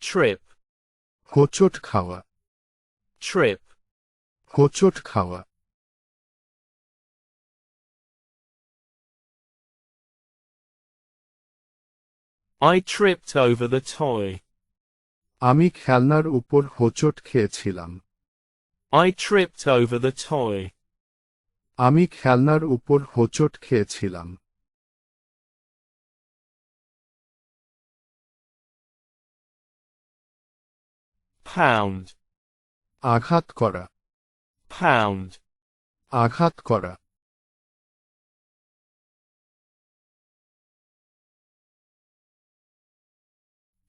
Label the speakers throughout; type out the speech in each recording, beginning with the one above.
Speaker 1: trip,
Speaker 2: হোঁচট খাওয়া,
Speaker 1: trip,
Speaker 2: হোঁচট খাওয়া।
Speaker 1: I tripped over the toy.
Speaker 2: আমি খেলনার উপর হোঁচট খেয়েছিলাম।
Speaker 1: I tripped over the toy.
Speaker 2: আমি খেলনার উপর হোঁচট খেয়েছিলাম।
Speaker 1: Pound,
Speaker 2: আঘাত করা,
Speaker 1: pound,
Speaker 2: আঘাত করা।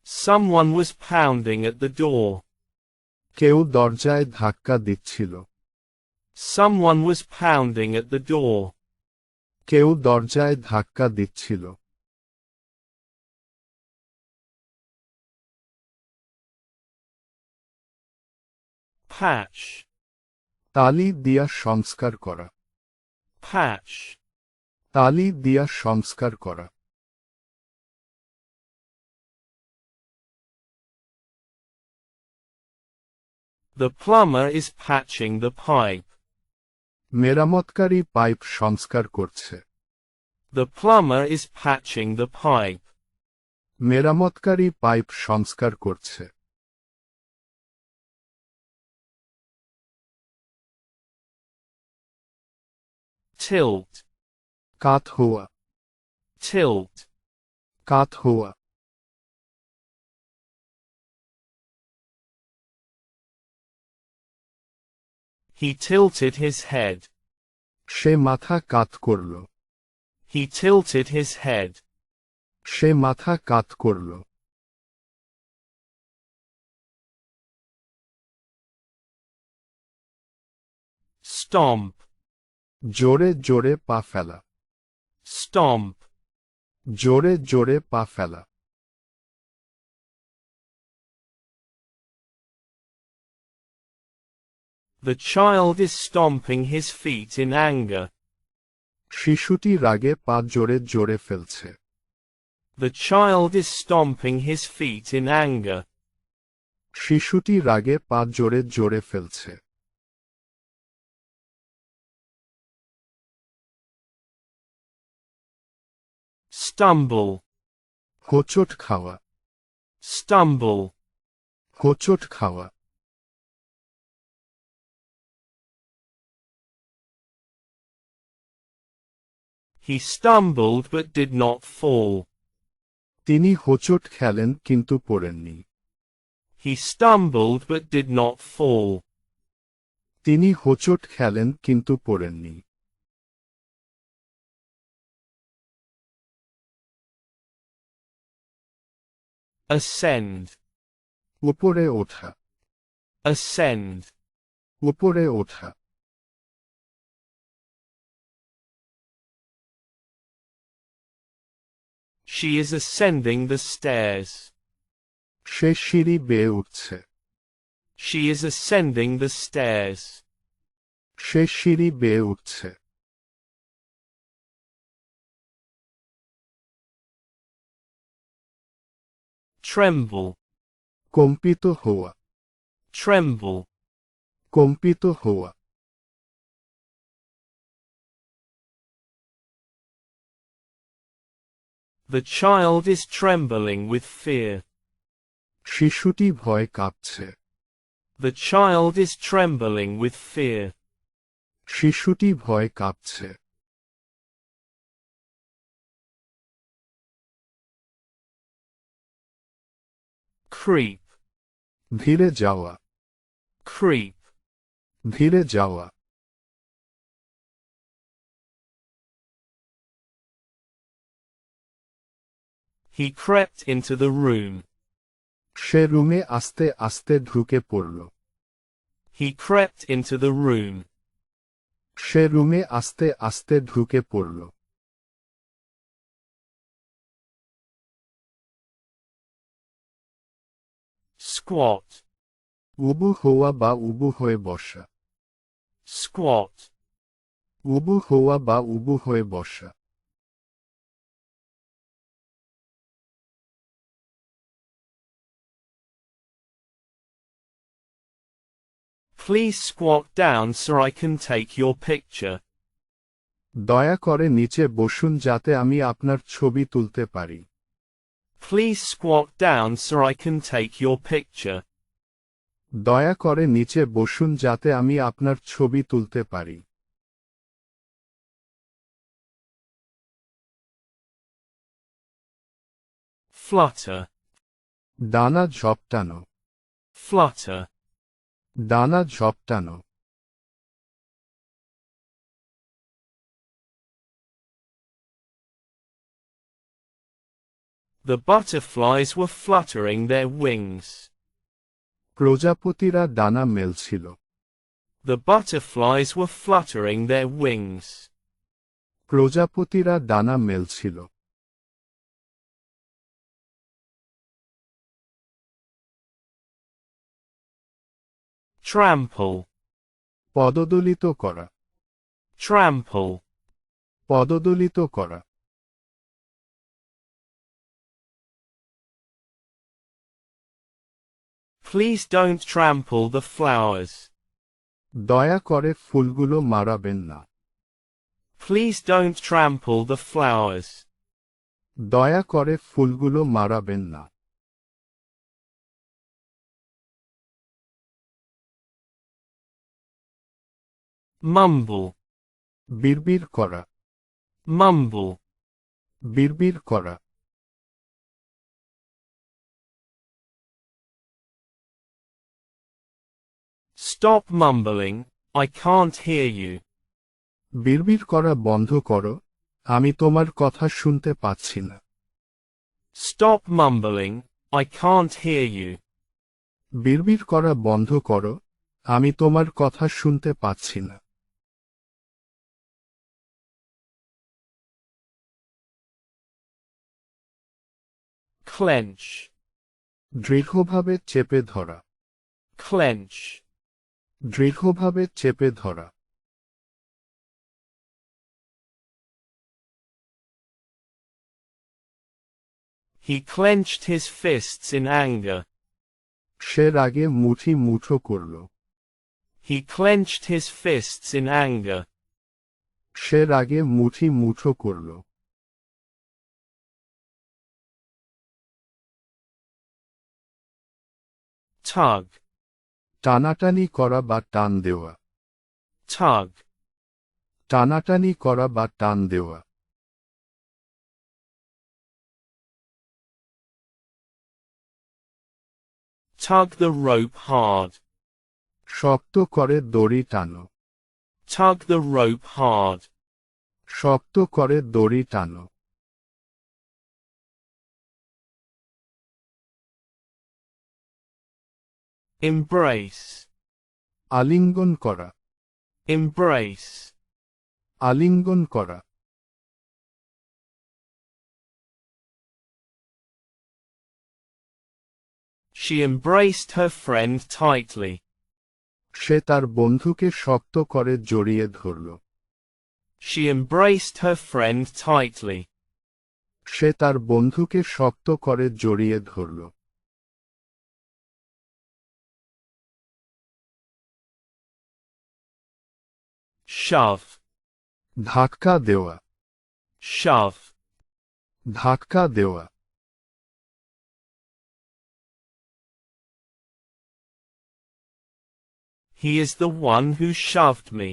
Speaker 1: someone was pounding at the door.
Speaker 2: কেউ দরজায় ধাক্কা দিচ্ছিল।
Speaker 1: Someone was pounding at the door.
Speaker 2: কেউ দরজায় ধাক্কা দিচ্ছিল।
Speaker 1: Patch,
Speaker 2: তালি দিয়া সংস্কার করা,
Speaker 1: patch,
Speaker 2: তালি দিয়া সংস্কার করা।
Speaker 1: the plumber is patching the pipe.
Speaker 2: মেরামতকারী পাইপ সংস্কার করছে।
Speaker 1: The plumber is patching the pipe.
Speaker 2: মেরামতকারী পাইপ সংস্কার করছে।
Speaker 1: Tilt,
Speaker 2: কাত হওয়া,
Speaker 1: tilt,
Speaker 2: কাত হওয়া।
Speaker 1: he tilted his head.
Speaker 2: সে মাথা কাত করল।
Speaker 1: He tilted his head.
Speaker 2: সে মাথা কাত করল।
Speaker 1: Stomp,
Speaker 2: জোরে জোরে পা ফেলা,
Speaker 1: stomp,
Speaker 2: জোরে জোরে পা ফেলা।
Speaker 1: the child is stomping his feet in anger.
Speaker 2: শিশুটি রাগে পা জোরে জোরে ফেলছে।
Speaker 1: The child is stomping his feet in anger.
Speaker 2: শিশুটি রাগে পা জোরে জোরে ফেলছে।
Speaker 1: Stumble,
Speaker 2: হোঁচট খাওয়া,
Speaker 1: stumble,
Speaker 2: হোঁচট খাওয়া।
Speaker 1: he stumbled but did not fall.
Speaker 2: তিনি হোঁচট খেলেন কিন্তু পড়েননি।
Speaker 1: He stumbled but did not fall.
Speaker 2: তিনি হোঁচট খেলেন কিন্তু পড়েননি।
Speaker 1: Ascend,
Speaker 2: উপরে ওঠা,
Speaker 1: ascend,
Speaker 2: উপরে ওঠা।
Speaker 1: she is ascending the stairs.
Speaker 2: সে সিঁড়ি বেয়ে উঠছে।
Speaker 1: She is ascending the stairs.
Speaker 2: সে সিঁড়ি বেয়ে উঠছে।
Speaker 1: Tremble,
Speaker 2: কম্পিত হওয়া,
Speaker 1: tremble,
Speaker 2: কম্পিত হওয়া।
Speaker 1: the child is trembling with fear.
Speaker 2: শিশুটি ভয় কাঁপছে।
Speaker 1: The child is trembling with fear.
Speaker 2: শিশুটি ভয় কাঁপছে।
Speaker 1: Creep,
Speaker 2: ধীরে যাওয়া,
Speaker 1: creep,
Speaker 2: ধীরে যাওয়া।
Speaker 1: he crept into the room.
Speaker 2: সে রুমে আস্তে আস্তে ঢুকে পড়ল।
Speaker 1: He crept into the room.
Speaker 2: সে রুমে আস্তে আস্তে ঢুকে পড়ল।
Speaker 1: Squat,
Speaker 2: উবু হওয়া বা উবু হয়ে বসা।
Speaker 1: squat,
Speaker 2: উবু হওয়া বা উবু হয়ে বসা।
Speaker 1: Please squat down so I can take your picture.
Speaker 2: দয়া করে নিচে বসুন যাতে আমি আপনার ছবি তুলতে পারি।
Speaker 1: Please squat down so I can take your picture.
Speaker 2: দয়া করে নিচে বসুন যাতে আমি আপনার ছবি তুলতে পারি।
Speaker 1: Flutter.
Speaker 2: ডানা ঝপটানো।
Speaker 1: Flutter.
Speaker 2: ডানা ঝপটানো।
Speaker 1: The butterflies were fluttering their wings.
Speaker 2: প্রজাপতিরা ডানা মেলছিল।
Speaker 1: The butterflies were fluttering their wings.
Speaker 2: প্রজাপতিরা ডানা মেলছিল।
Speaker 1: Trample.
Speaker 2: পদদলিত করা।
Speaker 1: Trample.
Speaker 2: পদদলিত করা।
Speaker 1: Please don't trample the flowers.
Speaker 2: দয়া করে ফুলগুলো মারাবেন না।
Speaker 1: Please don't trample the flowers.
Speaker 2: দয়া করে ফুলগুলো মারাবেন না।
Speaker 1: Mumble.
Speaker 2: বিড়বিড় করা।
Speaker 1: Mumble.
Speaker 2: বিড়বিড় করা।
Speaker 1: Stop mumbling, I can't hear you.
Speaker 2: বিড়বিড় করা বন্ধ করো, আমি তোমার কথা শুনতে পাচ্ছি না।
Speaker 1: Stop mumbling, I can't hear you.
Speaker 2: বিড়বিড় করা বন্ধ করো, আমি তোমার কথা শুনতে পাচ্ছি না।
Speaker 1: Clench.
Speaker 2: দৃঢ়ভাবে চেপে ধরা।
Speaker 1: Clench.
Speaker 2: দৃঢ়ভাবে চেপে ধরা।
Speaker 1: He clenched his fists in anger.
Speaker 2: সে রাগে মুঠি মুঠো করল।
Speaker 1: He clenched his fists in anger.
Speaker 2: সে রাগে মুঠি মুঠো করল।
Speaker 1: Tug.
Speaker 2: টানাটানি করা বা টান দেওয়া।
Speaker 1: Tug.
Speaker 2: টানাটানি করা বা টান দেওয়া।
Speaker 1: Tug the rope hard.
Speaker 2: শক্ত করে দড়ি টানো।
Speaker 1: Tug the rope hard.
Speaker 2: শক্ত করে দড়ি টানো।
Speaker 1: Embrace.
Speaker 2: আলিঙ্গন করা।
Speaker 1: Embrace.
Speaker 2: আলিঙ্গন করা।
Speaker 1: She embraced her friend tightly.
Speaker 2: সে তার বন্ধুকে শক্ত করে জড়িয়ে ধরল।
Speaker 1: She embraced her friend tightly.
Speaker 2: সে তার বন্ধুকে শক্ত করে জড়িয়ে ধরল।
Speaker 1: Shove.
Speaker 2: ধাক্কা দেওয়া।
Speaker 1: Shove.
Speaker 2: ধাক্কা দেওয়া।
Speaker 1: He is the one who shoved me.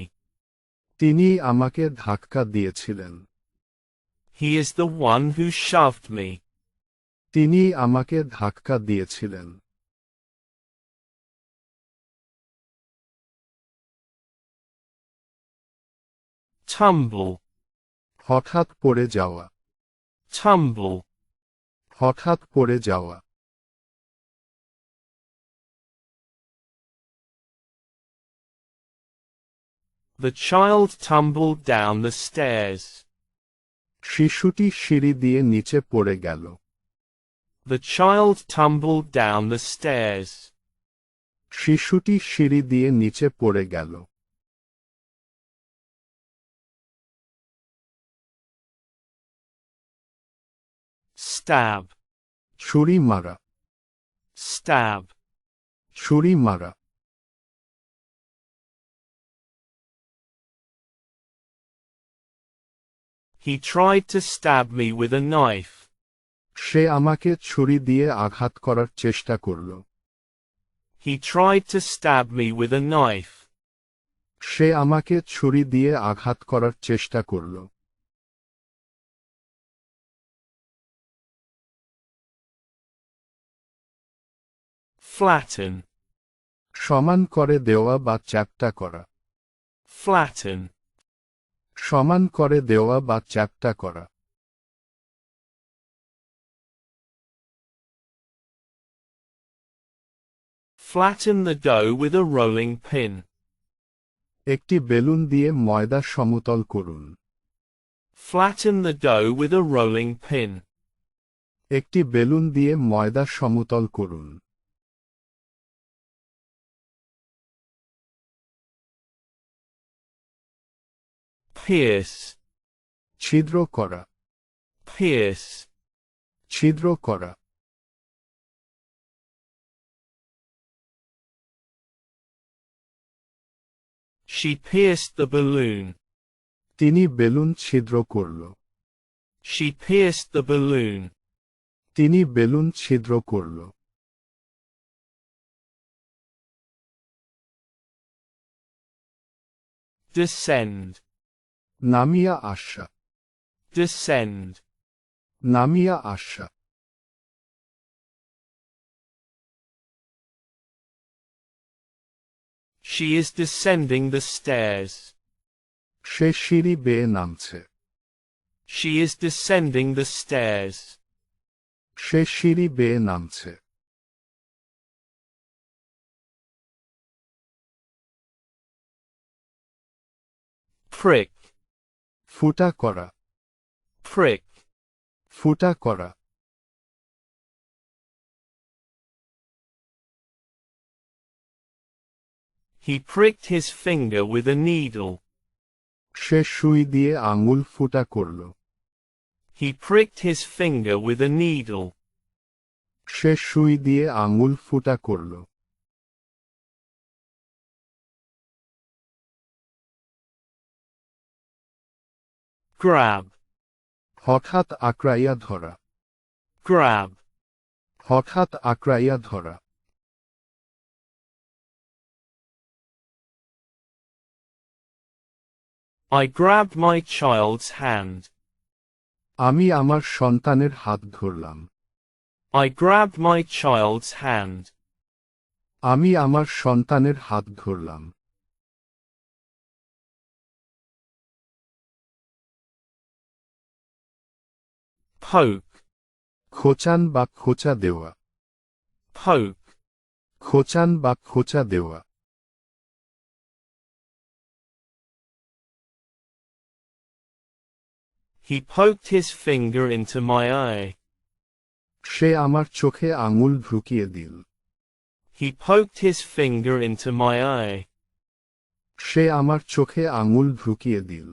Speaker 2: তিনি আমাকে ধাক্কা দিয়েছিলেন।
Speaker 1: He is the one who shoved me.
Speaker 2: তিনি আমাকে ধাক্কা দিয়েছিলেন।
Speaker 1: Tumble.
Speaker 2: হঠাৎ পড়ে যাওয়া।
Speaker 1: Tumble.
Speaker 2: হঠাৎ পড়ে যাওয়া।
Speaker 1: The child tumbled down the stairs.
Speaker 2: শিশুটি সিঁড়ি দিয়ে নিচে পড়ে গেল।
Speaker 1: The child tumbled down the stairs.
Speaker 2: শিশুটি সিঁড়ি দিয়ে নিচে পড়ে গেল।
Speaker 1: Stab.
Speaker 2: ছুরি মারা।
Speaker 1: Stab.
Speaker 2: ছুরি মারা।
Speaker 1: He tried to stab me with a knife.
Speaker 2: সে আমাকে ছুরি দিয়ে আঘাত করার চেষ্টা করল।
Speaker 1: He tried to stab me with a knife.
Speaker 2: সে আমাকে ছুরি দিয়ে আঘাত করার চেষ্টা করল।
Speaker 1: Flatten.
Speaker 2: সমান করে দেওয়া বা চ্যাপ্টা করা।
Speaker 1: Flatten.
Speaker 2: সমান করে দেওয়া বা চ্যাপ্টা করা।
Speaker 1: Flatten the dough with a rolling pin.
Speaker 2: একটি বেলুন দিয়ে ময়দা সমতল করুন।
Speaker 1: Flatten the dough with a rolling pin.
Speaker 2: একটি বেলুন দিয়ে ময়দা সমতল করুন।
Speaker 1: Pierce.
Speaker 2: ছিদ্র করা।
Speaker 1: Pierce.
Speaker 2: ছিদ্র করা।
Speaker 1: She pierced the balloon.
Speaker 2: তিনি বেলুন ছিদ্র করল।
Speaker 1: She pierced the balloon.
Speaker 2: তিনি বেলুন ছিদ্র করল।
Speaker 1: Descend.
Speaker 2: নামিয়া আসা।
Speaker 1: Descend.
Speaker 2: নামিয়া আসা।
Speaker 1: She is descending the stairs.
Speaker 2: সে সিঁড়ি বেয়ে নামছে।
Speaker 1: She is descending the stairs.
Speaker 2: সে সিঁড়ি বেয়ে নামছে।
Speaker 1: Prick.
Speaker 2: ফুটা করা।
Speaker 1: Prick.
Speaker 2: ফুটা করা।
Speaker 1: He pricked his finger with a needle.
Speaker 2: সে সুই দিয়ে আঙুল ফুটা করল।
Speaker 1: He pricked his finger with a needle.
Speaker 2: সে সুই দিয়ে আঙুল ফুটা করল।
Speaker 1: Grab.
Speaker 2: হঠাৎ আকড়াইয়া ধরা।
Speaker 1: Grab.
Speaker 2: হঠাৎ আকড়াইয়া ধরা।
Speaker 1: I grabbed my child's hand.
Speaker 2: আমি আমার সন্তানের হাত ধরলাম।
Speaker 1: I grabbed my child's hand.
Speaker 2: আমি আমার সন্তানের হাত ধরলাম।
Speaker 1: Poke.
Speaker 2: খোঁচান বা খোঁচা দেওয়া।
Speaker 1: Poke.
Speaker 2: খোঁচান বা খোঁচা দেওয়া।
Speaker 1: He poked his finger into my eye.
Speaker 2: সে আমার চোখে আঙুল ঢুকিয়ে দিল।
Speaker 1: He poked his finger into my eye.
Speaker 2: সে আমার চোখে আঙুল ঢুকিয়ে দিল।